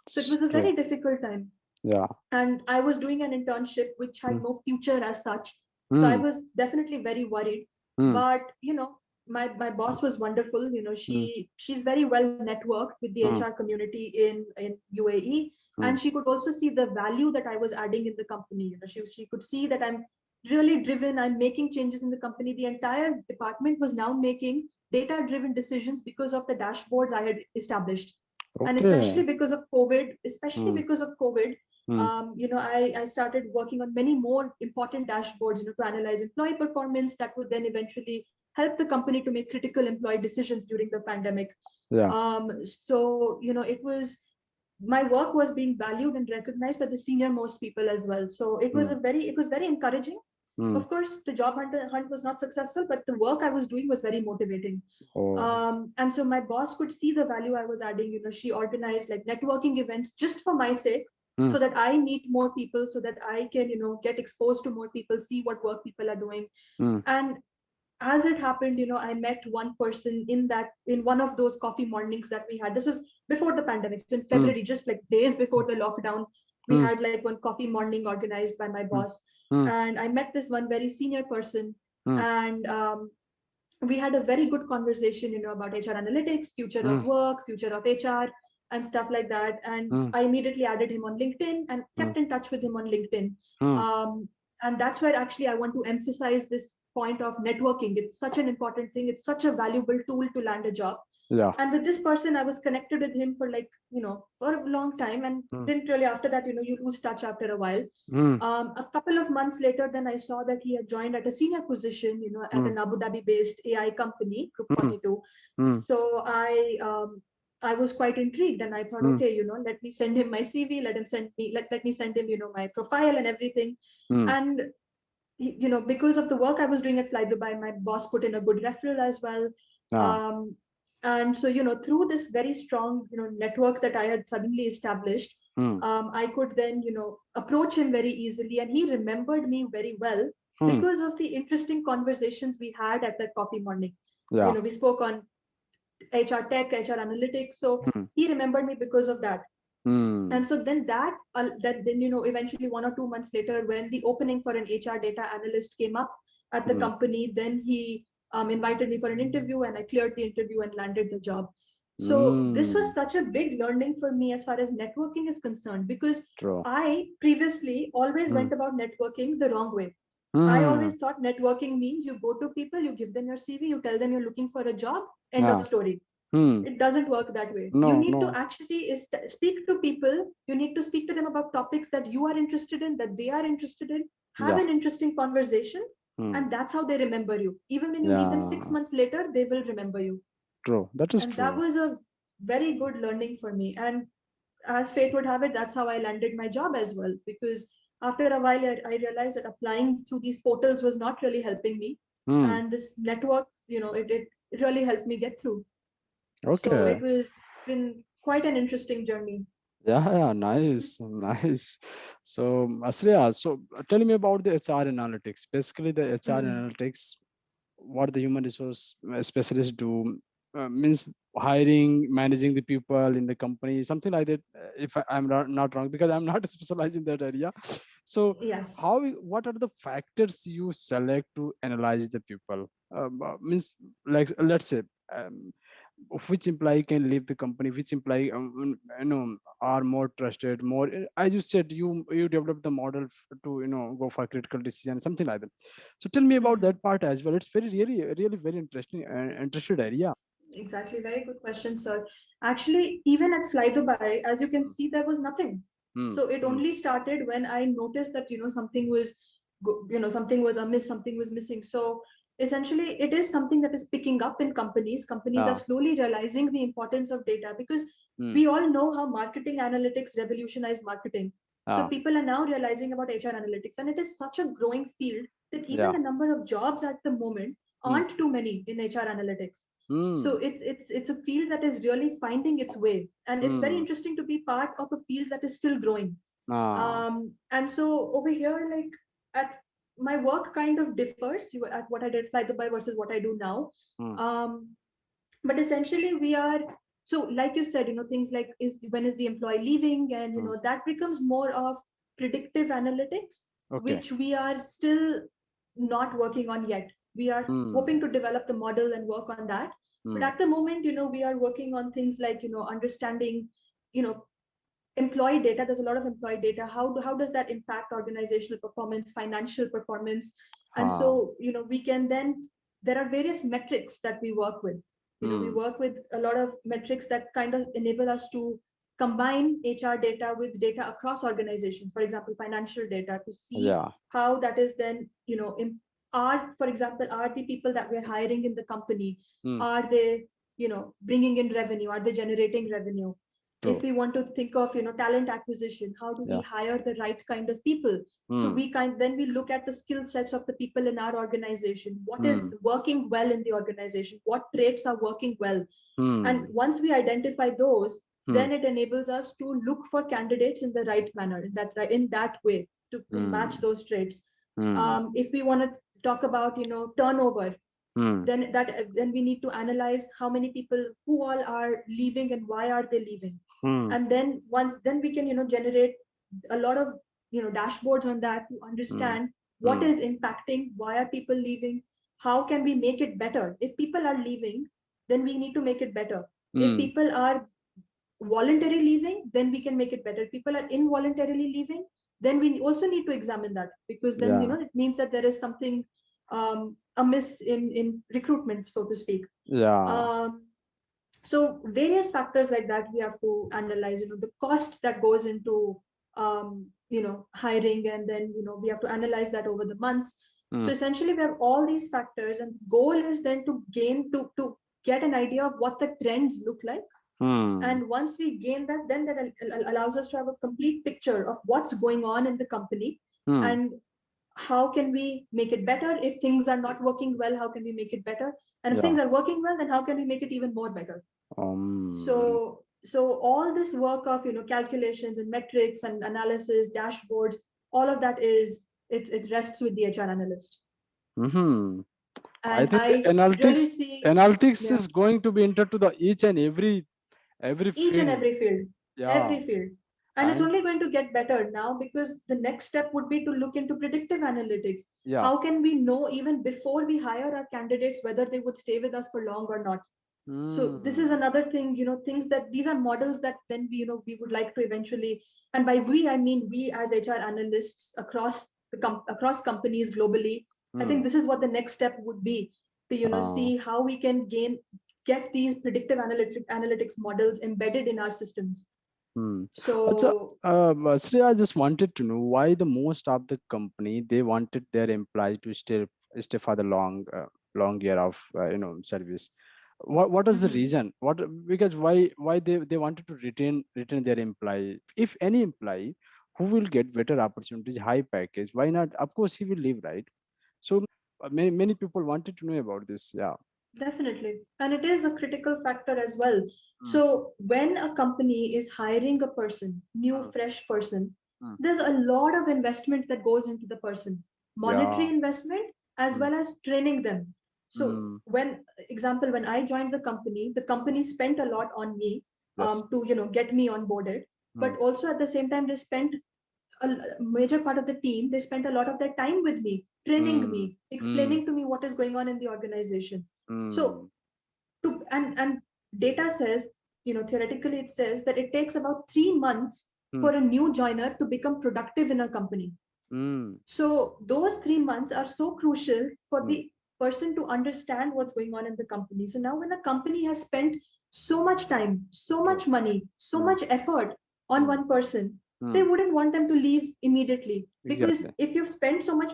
So it It's was a true. very difficult time, Yeah. and I was doing an internship which had Mm. no future as such. So I Mm. was definitely very worried. Mm. But my boss was wonderful. Mm. She's very well networked with the Mm. HR community in UAE, Mm. and she could also see the value that I was adding in the company. She could see that I'm really driven. I'm making changes in the company. The entire department was now making data driven decisions because of the dashboards I had established, and Okay. especially because of COVID, Mm. Mm. I started working on many more important dashboards, to analyze employee performance that would then eventually help the company to make critical employee decisions during the pandemic. Yeah. It was my work was being valued and recognized by the senior most people as well. So Mm. it was very encouraging. Mm. Of course, the hunt was not successful, but the work I was doing was very motivating. Oh. And so my boss could see the value I was adding. She organized like networking events just for my sake, Mm. so that I meet more people, so that I can, get exposed to more people, see what work people are doing. Mm. And as it happened, I met one person in one of those coffee mornings that we had. This was before the pandemic, so in Mm. February, just like days before the lockdown, we Mm. had like one coffee morning organized by my Mm. boss. Mm. And I met this one very senior person, Mm. and we had a very good conversation, about HR analytics, future of Mm. work, future of HR, and stuff like that. And Mm. I immediately added him on LinkedIn and Mm. kept in touch with him on LinkedIn. Mm. Um, and that's where actually I want to emphasize this point of networking. It's such an important thing. It's such a valuable tool to land a job. Yeah. And with this person, I was connected with him for like, for a long time, and Mm. didn't really, after that, you lose touch after a while. Mm. A couple of months later, then I saw that he had joined at a senior position, at Mm. an Abu Dhabi-based AI company, Group Mm. 42. Mm. So I was quite intrigued, and I thought, Mm. okay, let me send him my CV, let me send him, my profile and everything. Mm. And because of the work I was doing at Fly Dubai, my boss put in a good referral as well. Ah. Um, and so, through this very strong, network that I had suddenly established, Mm. I could then, approach him very easily, and he remembered me very well Mm. because of the interesting conversations we had at that coffee morning. Yeah. We spoke on HR tech, HR analytics. So Mm. he remembered me because of that. Mm. And so then eventually 1 or 2 months later, when the opening for an HR data analyst came up at the Mm. company, then he invited me for an interview, and I cleared the interview and landed the job. So this was Mm. such a big learning for me as far as networking is concerned, because True. I previously always Mm. went about networking the wrong way. I Mm. always thought networking means you go to people, you give them your CV, you tell them you're looking for a job, end of Yeah. story. Mm. It doesn't work that way. You No, need to no. actually speak to people. You need to speak to them about topics that you are interested in, that they are interested in. Have Yeah. an interesting conversation, Mm. and that's how they remember you. Even when you meet them six Yeah. months later, they will remember you. True. That is And that true. was a very good learning for me. And as fate would have it, that's how I landed my job as well. Because after a while, I realized that applying through these portals was not really helping me. Mm. And this network, it really helped me get through. So Okay. it was been quite an interesting journey. Yeah, yeah, nice, nice. So, Asriya, so tell me about the HR analytics. Basically, the HR Mm. analytics, what the human resource specialists do, means hiring, managing the people in the company, something like that. If I'm not wrong, because I'm not specialized in that area. So, Yes. what are the factors you select to analyze the people? Means, like, let's say, which employee can leave the company, which employee are more trusted, more, as you said, you develop the model to go for critical decision, something like that. So tell me about Mhm. that part as well. It's very really really very interesting interested area. Exactly. Very good question, sir. Actually, even at Fly Dubai, as you can see, there was nothing. So it only started when I noticed that, something was, something was amiss, something was missing. So essentially, it is something that is picking up in companies. Companies are Yeah. slowly realizing the importance of data, because we all know how marketing analytics revolutionized marketing. So Yeah. people are now realizing about HR analytics, and it is such a growing field that even Yeah. the number of jobs at the moment Hmm. aren't too many in HR analytics. So Hmm. it's a field that is really finding its way, and it's very Hmm. interesting to be part of a field that is still growing. Ah. And so over here, like, at my work kind of differs at what I did Fly Dubai versus what I do now. Hmm. um, but essentially we are, so like you said, things like, is when is the employee leaving, and Hmm. that becomes more of predictive analytics, Okay. which we are still not working on yet. We are Hmm. hoping to develop the model and work on that. But Hmm. at the moment, we are working on things like, understanding, you know employee data. There's a lot of employee data. How does that impact organizational performance, financial performance? And Ah. so, we can then, there are various metrics that we work with. We Hmm. work with a lot of metrics that kind of enable us to combine HR data with data across organizations, for example, financial data, to see Yeah. how that is then, are, for example, are the people that we're hiring in the company, Hmm. are they, bringing in revenue, are they generating revenue? If True. we want to think of, talent acquisition, how do we Yeah. hire the right kind of people? So Hmm. then we look at the skill sets of the people in our organization. What is Hmm. working well in the organization? What traits are working well? And Hmm. once we identify those, Hmm. then it enables us to look for candidates in the right manner, in that way, to match Hmm. those traits. Hmm. If we want to talk about, turnover, Hmm. then we need to analyze how many people, who all are leaving and why are they leaving. Hmm. And then we can, generate a lot of, dashboards on that, to Hmm. understand what Hmm. is impacting, why are people leaving, how can we make it better. If people are leaving, then we need to make it better. If Hmm. people are voluntarily leaving, then we can make it better. If people are involuntarily leaving, then we also need to examine that, because then, Yeah. it means that there is something amiss in recruitment, so to speak. Yeah. um, so various factors like that we have to analyze, the cost that goes into hiring, and then, we have to analyze that over the months. Hmm. So essentially we have all these factors, and the goal is then to get an idea of what the trends look like. Hmm. And once we gain that, then that allows us to have a complete picture of what's going on in the company, Hmm. and how can we make it better. If things are not working well, how can we make it better? And if Yeah. things are working well, then how can we make it even more better? Um. So all this work of, calculations and metrics and analysis, dashboards, all of that it rests with the HR analyst. Hmm. I And think I really see, analytics yeah, is going to be entered to the each and every each and field. every field, Yeah. every field. And it's And only going to get better now, because the next step would be to look into predictive analytics. yeah. How can we know, even before we hire our candidates, whether they would stay with us for long or not? So this is Hmm. another thing, things that, these are models that then we would like to eventually, and by we I mean we as HR analysts across across companies globally. I Hmm. think this is what the next step would be, to Uh, see how we can get these predictive analytics models embedded in our systems. hmm. Also, So Sri, I just wanted to know why the most of the company they wanted their employee to stay for the long year of service. What is the mhm. reason? What because why they wanted to retain their employee? If any employee who will get better opportunities, high package, why not? Of course, he will leave, right? So many people wanted to know about this. Yeah. Definitely. And it is a critical factor as well. Mm, So when a company is hiring a person, new, mm, fresh person, mm. there's a lot of investment that goes into the person, monetary Yeah. investment, as Mm, well as training them. So mm, when I joined the company spent a lot on me, yes. to, get me onboarded. Mm, But also at the same time, they spent a major part of the team, they spent a lot of their time with me, training mm, me, mm, explaining to me what is going on in the organization. So mm, and data says, theoretically it says that it takes about 3 months mm, for a new joiner to become productive in a company. mm, So those 3 months are so crucial for mm, the person to understand what's going on in the company. So now when a company has spent so much time, so true. much money, so Mm, much effort on mm, one person, they Hmm. wouldn't want them to leave immediately, because Exactly. if you've spent so much,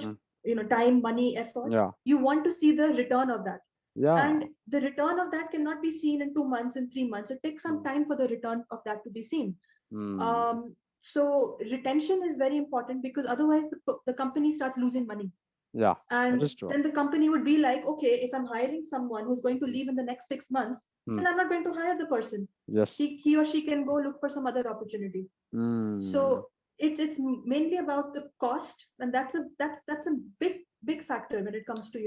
Hmm. time, money, effort, Yeah. you want to see the return of that. Yeah. And the return of that cannot be seen in 2 months, in 3 months. It takes some Hmm. time for the return of that to be seen. Hmm. So retention is very important, because otherwise the company starts losing money. Yeah. That And is true. then the company would be like, okay, if I'm hiring someone who's going to leave in the next 6 months, Hmm. then I'm not going to hire the person. Yes. He or she can go look for some other opportunity. Hmm. So it's mainly about the cost, and that's a big factor when it comes to,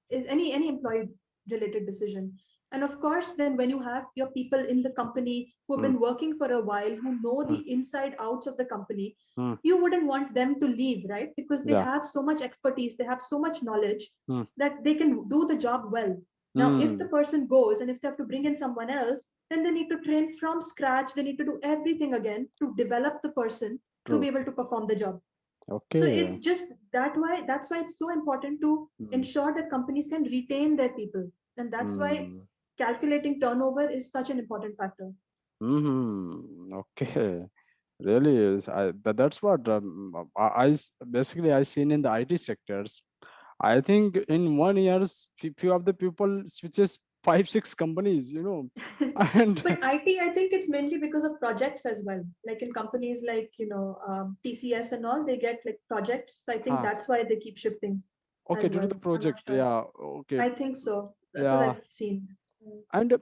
is any employee related decision. And of course, then when you have your people in the company who have Hmm. been working for a while, who know Hmm. the inside outs of the company, Hmm. you wouldn't want them to leave, right? Because they Yeah. have so much expertise, they have so much knowledge, Hmm. that they can do the job well. Now, if the Hmm. person goes and if they have to bring in someone else, then they need to train from scratch. They need to do everything again to develop the person to be True. able to perform the job. So Okay. it's just that's why it's so important to Hmm. ensure that companies can retain their people. And that's why Hmm. calculating turnover is such an important factor. Hmm. Okay. Really is. That's what basically I seen in the IT sectors. I think in 1 year, few of the people switches 5 6 companies. And But IT, I think it's mainly because of projects as well. Like in companies like, TCS and all, they get like projects. So I think huh, that's why they keep shifting okay, as due to well. the I'm not project, sure. yeah, okay, I think so. That's what yeah. I've seen. And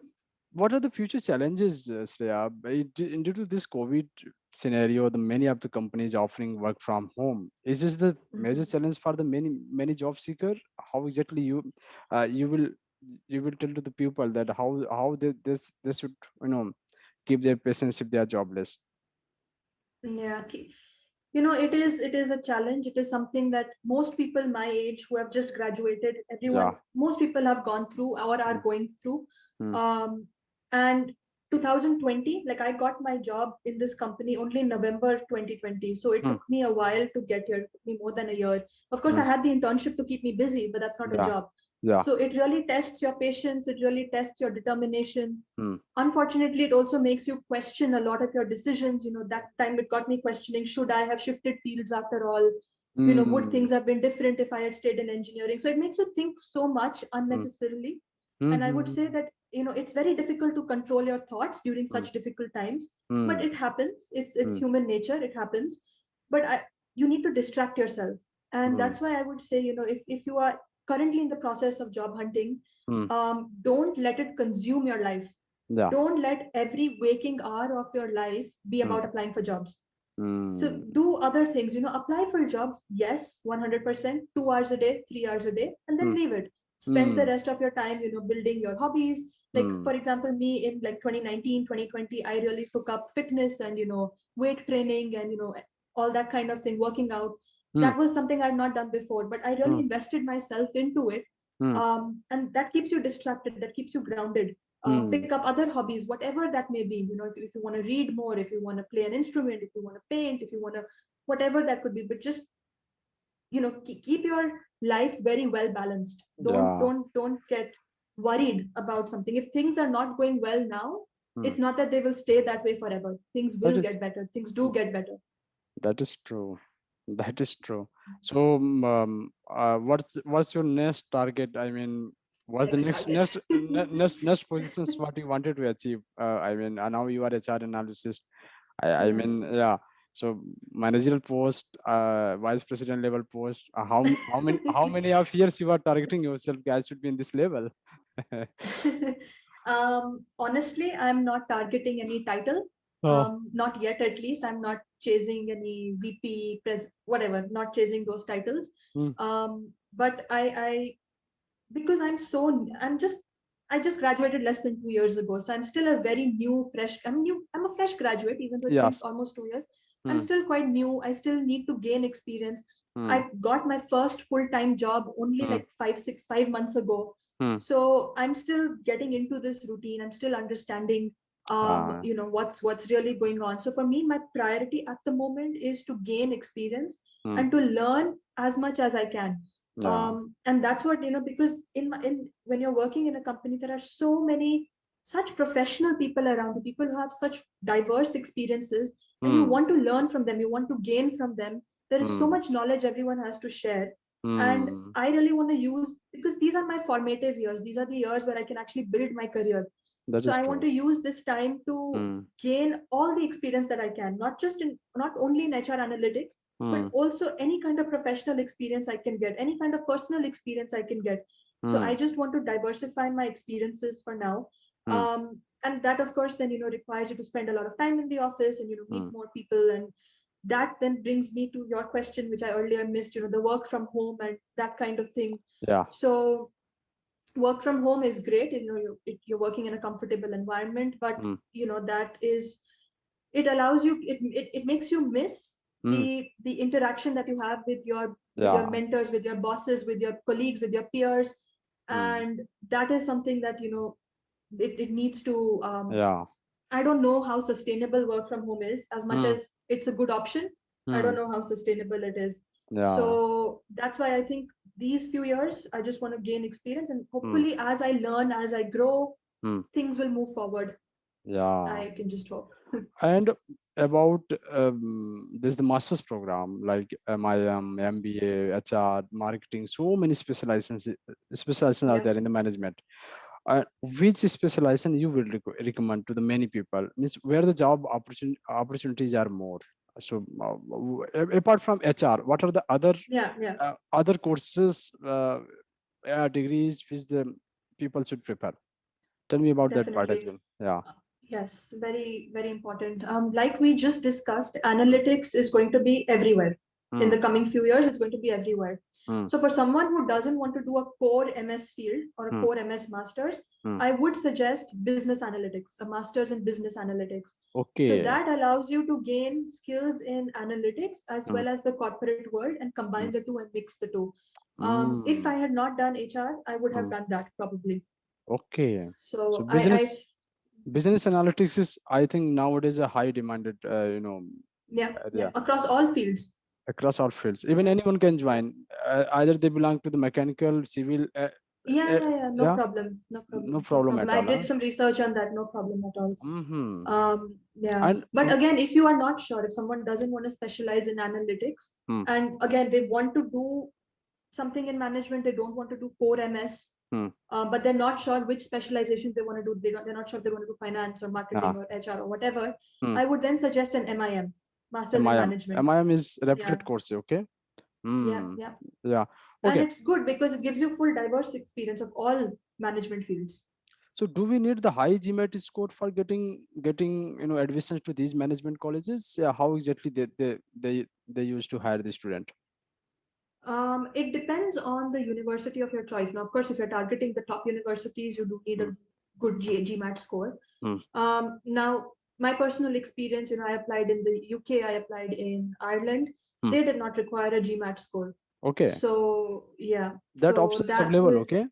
what are the future challenges, Shreya? Due to this COVID scenario, the many of the companies offering work from home. Is this the major Mhm. challenge for the many job seeker? How exactly you will tell to the people that how they should keep their patience if they are jobless? Yeah, it is a challenge. It is something that most people my age who have just graduated, Yeah. most people have gone through or are Mm, going through. mm, Um, and 2020, like I got my job in this company only in November 2020. So it mm, took me a while to get here. It took me more than a year. Of course, I mm. had the internship to keep me busy, but that's not a Yeah. job. Yeah. So it really tests your patience. It really tests your determination. Mm, Unfortunately, it also makes you question a lot of your decisions. That time it got me questioning, should I have shifted fields after all? Would mm, things have been different if I had stayed in engineering? So it makes you think so much mm, unnecessarily. And I would mm, say that, it's very difficult to control your thoughts during mm, such difficult times, but mm, it happens. It's mm, human nature. It happens. But you need to distract yourself. And mm, that's why I would say, if you are currently in the process of job hunting, mm. don't let it consume your life. Yeah. Don't let every waking hour of your life be Mm, about applying for jobs. So mm, do other things, apply for jobs, yes, 100%, 2 hours a day, 3 hours a day, and then mm, leave it. Spend the mm, rest of your time, building your hobbies. Like, mm, for example, me in like 2019, 2020, I really took up fitness and, weight training and, all that kind of thing, working out. mm, That was something I'd not done before, but I really mm, invested myself into it. mm, And that keeps you distracted, that keeps you grounded. Pick mm. up other hobbies, whatever that may be. If you want to read more, if you want to play an instrument, if you want to paint, if you want to, whatever that could be. But just, keep your life very well balanced. don't Yeah. don't don't get worried about something. If things are not going well now, Mm. it's not that they will stay that way forever. Things That will is get better. Things do get better. that is true. That is true. So, what's your next target? I mean, what's the Next next target. next next positions what you wanted to achieve? I mean, now you are HR analyst. I mean, Yes. yeah. So managerial post, vice president level post. How many of years you are targeting yourself? Guys should be in this level. Honestly, I'm not targeting any title. Oh. Not yet, at least. I'm not chasing any VP, whatever. Not chasing those titles. Mm, But because I just graduated less than 2 years ago, so I'm still a very new, fresh. I'm new. I'm a fresh graduate, even though it's been yes. almost 2 years. I'm Mm, still quite new. I still need to gain experience. mm, I got my first full-time job only mm, like 5 months ago, mm. so I'm still getting into this routine. I'm still understanding, Ah, what's really going on. So for me, my priority at the moment is to gain experience mm, and to learn as much as I can. yeah. And that's what, because in when you're working in a company, there are so many such professional people around you, people who have such diverse experiences, and you want to learn from them, you want to gain from them. There is so Hmm. much knowledge everyone has to share. And Hmm. I really want to use, because these are my formative years, these are the years where I can actually build my career. That So is I want true. to use this time to Hmm. gain all the experience that I can, not only in HR analytics, but Hmm. also any kind of professional experience I can get, any kind of personal experience I can get. So I Hmm. just want to diversify my experiences for now. Hmm. And that, of course, then, requires you to spend a lot of time in the office and, meet Hmm. more people. And that then brings me to your question, which I earlier missed, the work from home and that kind of thing. Yeah. So work from home is great, you're working in a comfortable environment, but Hmm. that is, it allows you, it makes you miss Hmm. the interaction that you have with your Yeah. mentors, with your bosses, with your colleagues, with your peers. Hmm. And that is something that, it needs to, Yeah. I don't know how sustainable work from home is. As much Hmm. as it's a good option, I don't Hmm. know how sustainable it is. Yeah. So that's why I think these few years, I just want to gain experience. And Hmm. hopefully, as I learn, as I grow, Hmm. things will move forward. Yeah. I can just hope. And about this the master's program like MIM, MBA, HR, marketing, so many specializations are Yeah. there in the management. Which specialization you will recommend to the many people? Means where the job opportunities are more. So apart from HR, what are the Yeah. Yeah. other courses, degrees which the people should prepare? Tell me about that part as Definitely. well. Yeah. Yes, very, very important. Like we just discussed, Mm, analytics is going to be everywhere. In the mm, coming few years, it's going to be everywhere. mm, So for someone who doesn't want to do a core MS field or a mm, core MS masters, mm. I would suggest business analytics, a master's in business analytics. So Okay. that allows you to gain skills in analytics as Mm, well as the corporate world and combine mm, the two and mix the two. If mm, I had not done HR, I would have mm. done that probably. Okay. So So business analytics is, I think, nowadays a high demanded, yeah, yeah, area across all fields. across all fields. Even anyone can Yeah. join. Either they belong to the mechanical, civil. Yeah, Uh, yeah, yeah. No yeah, problem. No no problem. No problem problem. at I all. did Huh? some research on that. No problem at all. Mm-hmm. Yeah. And But again, if you are not sure, if someone doesn't want to specialize in analytics, mm, and again, they want to do something in management, they don't want to do core MS, mm, but they're not sure which specialization they want to do. They're not sure if they want to do finance or yeah, marketing or HR or whatever. mm. I would then suggest an MIM, Masters in MIM. Management. MIM is Yeah. reputed course. Okay. Yeah. Mm. Yeah. Yeah. And Okay. it's good because it gives you full diverse experience of all management fields. So do we need the high GMAT score for getting admissions to these management colleges? Yeah, how exactly they used to hire the student? It depends on the university of your choice. Now, of course, if you're targeting the top universities, you do need Mm, a good GMAT score. mm, Now, my personal experience, I applied in the UK, I applied in Ireland. mm. They did not require a GMAT score. Okay, So yeah, that so option is that available. was, Okay,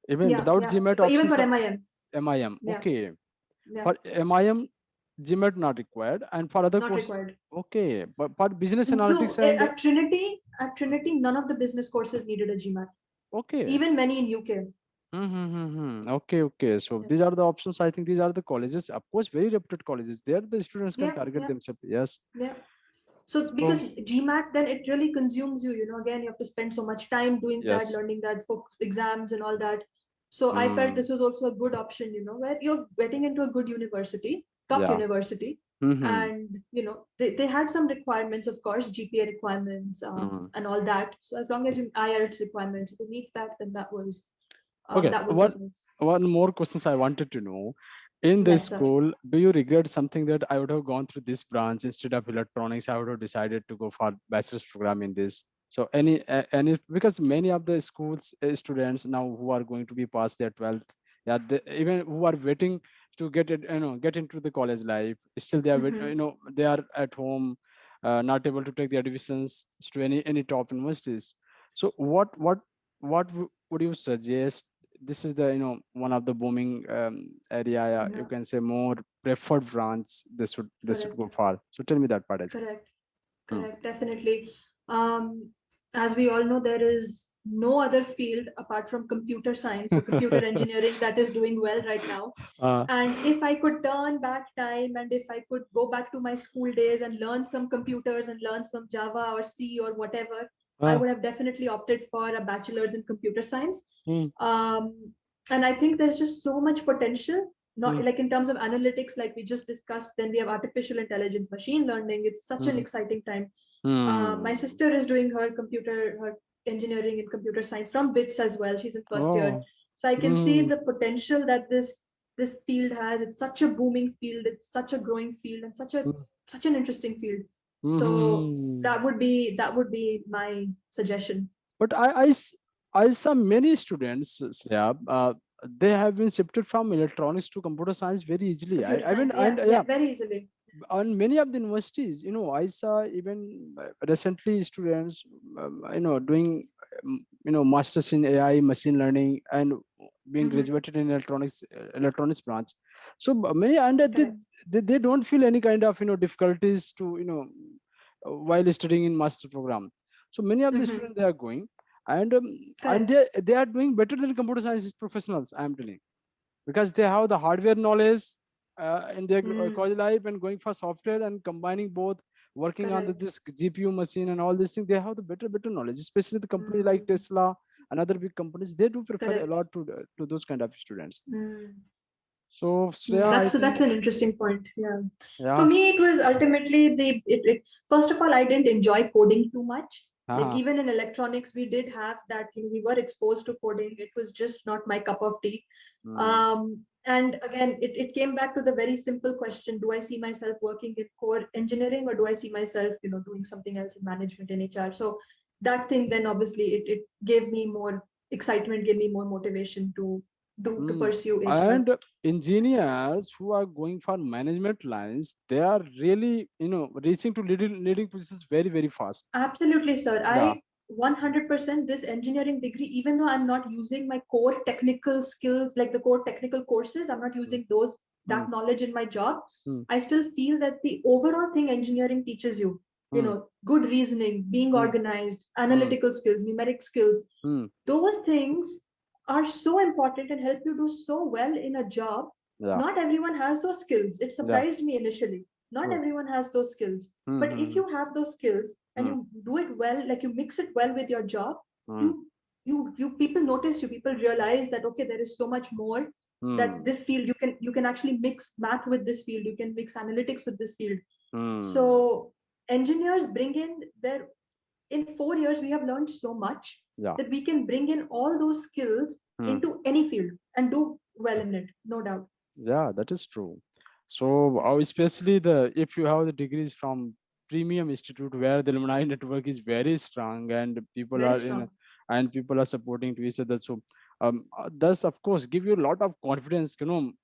even yeah, without yeah. GMAT Even options for are MIM, MIM. yeah, Okay, yeah, for MIM GMAT not required, and for other not courses, required. okay. But for business And analytics so and At Trinity, none of the business courses needed a GMAT. okay. Even many in UK. Mm-hmm. Okay, okay. So Yeah, these are the options. I think these are the colleges, of course, very reputed colleges. There, the students can yeah, target yeah, themselves. Yes. yeah. So So because GMAT, then it really consumes you. Again, you have to spend so much time doing that, yes. learning that for exams and all that. So I felt Mm, this was also a good option, where you're getting into a good university, top yeah. university, Mm-hmm. and they had some requirements, of course, GPA requirements, Mm. and all that. So as long as you IELTS requirements, if you meet that, then Okay. that would One suffice. one more questions I wanted to know. In the Yes, sir. school, do you regret something that I would have gone through this branch instead of electronics? I would have decided to go for bachelor's program in this. So any because many of the schools students now who are going to be past their 12th, yeah, even who are waiting to get it, get into the college life, still they are Hmm. they are at home, not able to take the admissions to any top universities. So would you suggest? This is the one of the booming area, you Yeah, can say more preferred branch they should go correct, for. So tell me that part as correct. well. Correct, definitely. Um, as we all know, there is no other field apart from computer science or computer engineering that is doing well right now. uh, And if I could turn back time and if I could go back to my school days and learn some computers and learn some Java or C or whatever, I uh, would have definitely opted for a bachelor's in computer science. mm, Um, and I think there's just so much potential, not mm, like in terms of analytics, like we just discussed, then we have artificial intelligence, machine learning. It's such an mm, exciting time. My mm. sister is doing her engineering and computer science from BITS as well. She's in first year. Oh. So I can see Mm, the potential that this field has. It's such a booming field. It's such a growing field and mm, such an interesting field. So mhm. that would be my suggestion. But I saw many students, Shreya, they have been shifted from electronics to computer science very easily. Computer I mean, science, and yeah, yeah, yeah, very easily. on many of the universities, I saw even recently students, doing, masters in AI, machine learning, and being Mhm. graduated in electronics branch. So many, and Correct. they don't feel any kind of difficulties to while studying in master program. So many of the Mhm. students, they are going, and Correct. they are doing better than computer science professionals, I am telling, because they have the hardware knowledge in their Mm, college life, and going for software and combining both, working on correct. this GPU machine and all these things. They have the better knowledge, especially the companies like Mm, Tesla and other big companies. They do prefer a correct. lot to those kind of students. Mm. So Shreya, I think, That's an interesting point. Yeah. For yeah. me, it was ultimately first of all, I didn't enjoy coding too much. Like Uh-huh. even in electronics, we did have that, we were exposed to coding. It was just not my cup of tea. Mm. And again, it came back to the very simple question: do I see myself working in core engineering, or do I see myself, doing something else in management in HR? So that thing then obviously it gave me more excitement, gave me more motivation to Mm. pursue HR. And engineers who are going for management lines, they are really, reaching to leading positions very, very fast. Absolutely, sir. Yeah. I 100% this engineering degree, even though I'm not using my core technical skills, like the core technical courses, I'm not Mm, using mm, that knowledge in my job. mm, I still feel that the overall thing engineering teaches you, mm, good reasoning, being mm, organized, mm, analytical skills, numeric skills, mm. those things are so important and help you do so well in a job. Yeah. Not everyone has those skills. It Yeah. surprised me initially. Not True. everyone has those skills. But if Mm-hmm. you have those skills and Mm, you do it well, like you mix it well with your job, mm, you you people notice you, people realize that okay, there is so much more, that mm, this field you can actually mix math with this field, you can mix analytics with this field. mm. So engineers bring in their in 4 years we have learned so much Yeah. that we can bring in all those skills Mm. into any field and do well in it, no doubt. Yeah, that is true. So, especially the if you have the degrees from premium institute where the alumni network is very strong, and people Very are in, strong. and people are supporting to each other. So, thus of course give you a lot of confidence.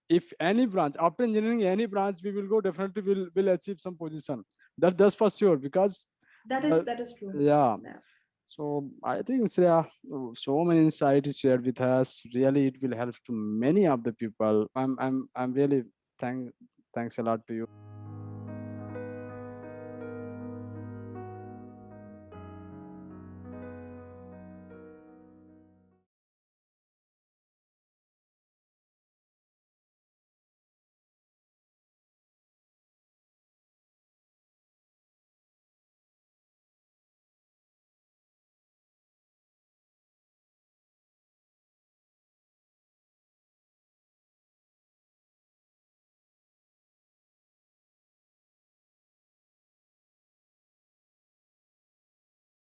If any branch after engineering, any branch we will go, definitely will achieve some position. That's for sure, because the, That is true. yeah. Yeah. So I think, Shreya, so many insights shared with us. Really, it will help to many of the people. I'm really thanks a lot to you.